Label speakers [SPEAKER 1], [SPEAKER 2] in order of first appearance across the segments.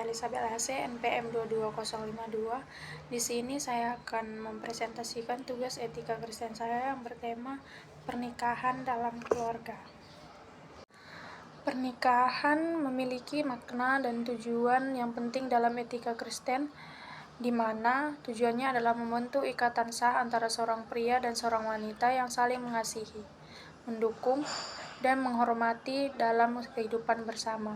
[SPEAKER 1] Elizabeth AC NPM 22052. Di sini saya akan mempresentasikan tugas etika Kristen saya yang bertema pernikahan dalam keluarga. Pernikahan memiliki makna dan tujuan yang penting dalam etika Kristen, di mana tujuannya adalah membentuk ikatan sah antara seorang pria dan seorang wanita yang saling mengasihi, mendukung, dan menghormati dalam kehidupan bersama.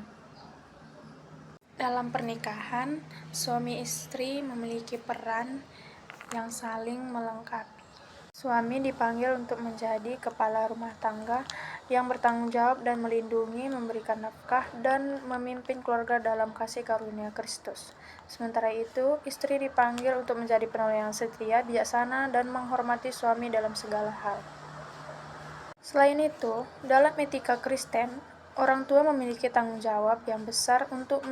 [SPEAKER 1] Dalam pernikahan, suami istri memiliki peran yang saling melengkapi. Suami dipanggil untuk menjadi kepala rumah tangga yang bertanggung jawab dan melindungi, memberikan nafkah, dan memimpin keluarga dalam kasih karunia Kristus. Sementara itu, istri dipanggil untuk menjadi penolong yang setia, bijaksana, dan menghormati suami dalam segala hal. Selain itu, dalam etika Kristen, orang tua memiliki tanggung jawab yang besar untuk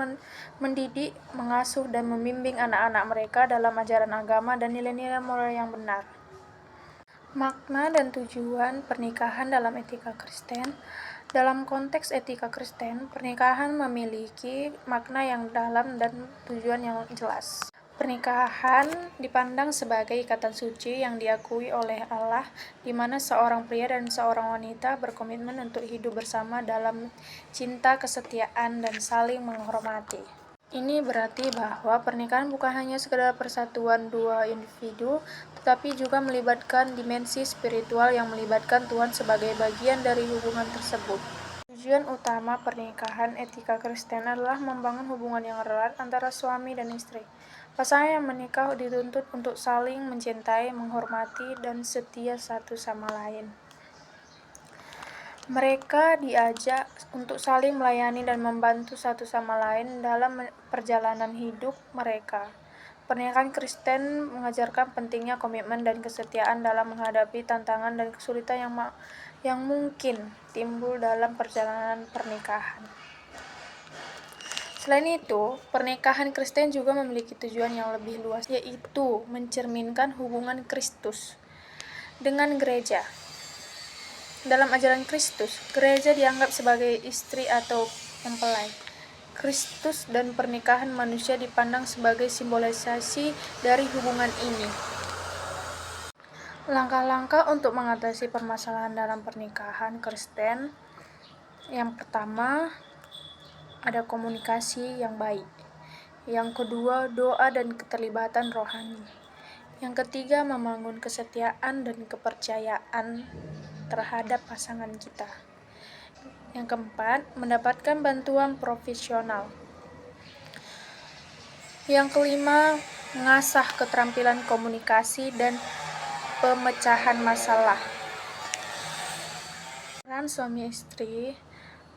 [SPEAKER 1] mendidik, mengasuh, dan membimbing anak-anak mereka dalam ajaran agama dan nilai-nilai moral yang benar. Makna dan tujuan pernikahan dalam etika Kristen. Dalam konteks etika Kristen, pernikahan memiliki makna yang dalam dan tujuan yang jelas. Pernikahan dipandang sebagai ikatan suci yang diakui oleh Allah, di mana seorang pria dan seorang wanita berkomitmen untuk hidup bersama dalam cinta, kesetiaan, dan saling menghormati. Ini berarti bahwa pernikahan bukan hanya sekedar persatuan dua individu, tetapi juga melibatkan dimensi spiritual yang melibatkan Tuhan sebagai bagian dari hubungan tersebut. Tujuan utama pernikahan etika Kristen adalah membangun hubungan yang erat antara suami dan istri. Pasangan yang menikah dituntut untuk saling mencintai, menghormati, dan setia satu sama lain. Mereka diajak untuk saling melayani dan membantu satu sama lain dalam perjalanan hidup mereka. Pernikahan Kristen mengajarkan pentingnya komitmen dan kesetiaan dalam menghadapi tantangan dan kesulitan yang mungkin timbul dalam perjalanan pernikahan. Selain itu, pernikahan Kristen juga memiliki tujuan yang lebih luas, yaitu mencerminkan hubungan Kristus dengan gereja. Dalam ajaran Kristus, gereja dianggap sebagai istri atau mempelai Kristus, dan pernikahan manusia dipandang sebagai simbolisasi dari hubungan ini. Langkah-langkah untuk mengatasi permasalahan dalam pernikahan Kristen. Yang pertama, ada komunikasi yang baik. Yang kedua, doa dan keterlibatan rohani. Yang ketiga, membangun kesetiaan dan kepercayaan terhadap pasangan kita. Yang keempat, mendapatkan bantuan profesional. Yang kelima, mengasah keterampilan komunikasi dan pemecahan masalah. Peran suami istri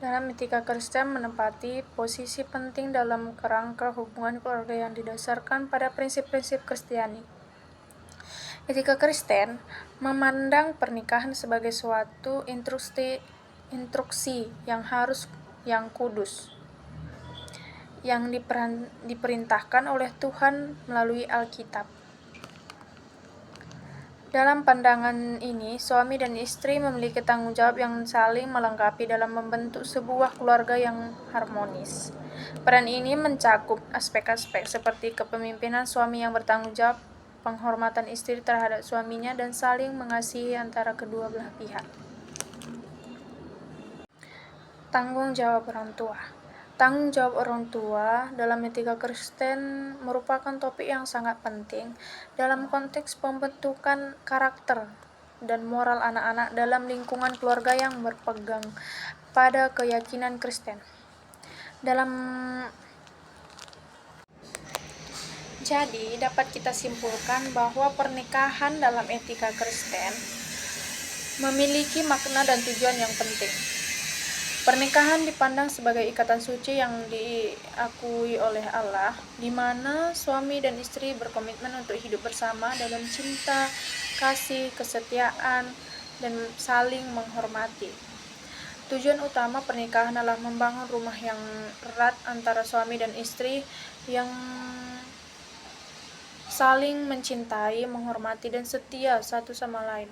[SPEAKER 1] dalam etika Kristen menempati posisi penting dalam kerangka hubungan keluarga yang didasarkan pada prinsip-prinsip Kristiani. Etika Kristen memandang pernikahan sebagai suatu instruksi yang kudus, yang diperintahkan oleh Tuhan melalui Alkitab. Dalam pandangan ini, suami dan istri memiliki tanggung jawab yang saling melengkapi dalam membentuk sebuah keluarga yang harmonis. Peran ini mencakup aspek-aspek seperti kepemimpinan suami yang bertanggung jawab, penghormatan istri terhadap suaminya, dan saling mengasihi antara kedua belah pihak. Tanggung jawab orang tua. Tanggung jawab orang tua dalam etika Kristen merupakan topik yang sangat penting dalam konteks pembentukan karakter dan moral anak-anak dalam lingkungan keluarga yang berpegang pada keyakinan Kristen. Jadi, dapat kita simpulkan bahwa pernikahan dalam etika Kristen memiliki makna dan tujuan yang penting. Pernikahan dipandang sebagai ikatan suci yang diakui oleh Allah, di mana suami dan istri berkomitmen untuk hidup bersama dalam cinta, kasih, kesetiaan, dan saling menghormati. Tujuan utama pernikahan adalah membangun rumah yang erat antara suami dan istri yang saling mencintai, menghormati, dan setia satu sama lain.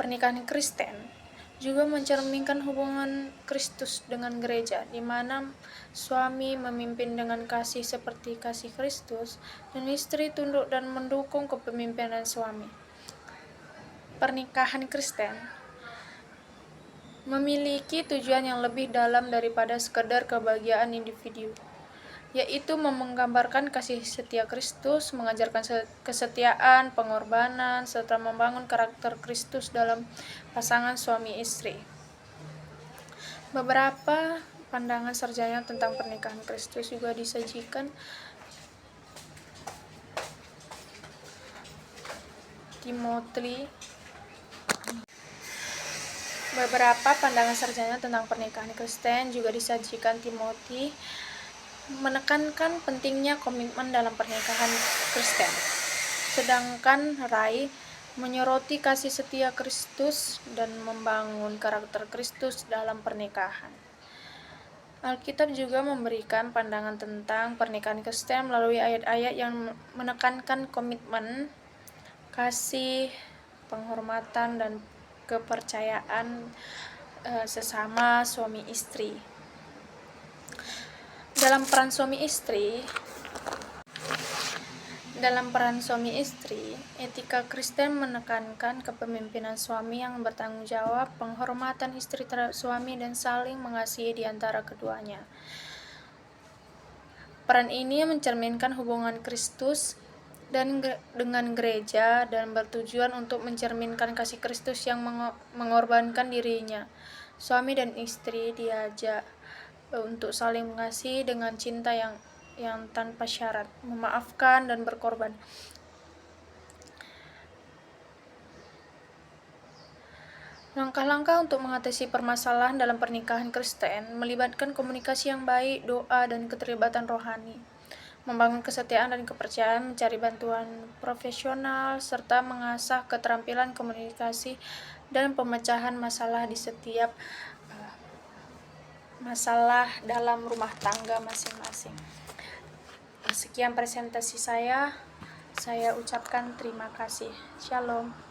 [SPEAKER 1] Pernikahan Kristen juga mencerminkan hubungan Kristus dengan gereja, di mana suami memimpin dengan kasih seperti kasih Kristus, dan istri tunduk dan mendukung kepemimpinan suami. Pernikahan Kristen memiliki tujuan yang lebih dalam daripada sekedar kebahagiaan individu, yaitu menggambarkan kasih setia Kristus, mengajarkan kesetiaan, pengorbanan, serta membangun karakter Kristus dalam pasangan suami istri. Beberapa pandangan sarjana tentang pernikahan Kristus juga disajikan. Beberapa pandangan sarjana tentang pernikahan Kristen juga disajikan. Timothy menekankan pentingnya komitmen dalam pernikahan Kristen, sedangkan Ray menyoroti kasih setia Kristus dan membangun karakter Kristus dalam pernikahan. Alkitab juga memberikan pandangan tentang pernikahan Kristen melalui ayat-ayat yang menekankan komitmen, kasih, penghormatan, dan kepercayaan sesama suami istri. Dalam peran suami istri, etika Kristen menekankan kepemimpinan suami yang bertanggung jawab, penghormatan istri terhadap suami, dan saling mengasihi di antara keduanya. Peran ini mencerminkan hubungan Kristus dengan gereja dan bertujuan untuk mencerminkan kasih Kristus yang mengorbankan dirinya. Suami dan istri diajak untuk saling mengasihi dengan cinta yang tanpa syarat, memaafkan dan berkorban. Langkah-langkah untuk mengatasi permasalahan dalam pernikahan Kristen melibatkan komunikasi yang baik, doa, dan keterlibatan rohani, membangun kesetiaan dan kepercayaan, mencari bantuan profesional, serta mengasah keterampilan komunikasi dan pemecahan masalah di setiap masalah dalam rumah tangga masing-masing. Sekian presentasi saya ucapkan terima kasih. Shalom.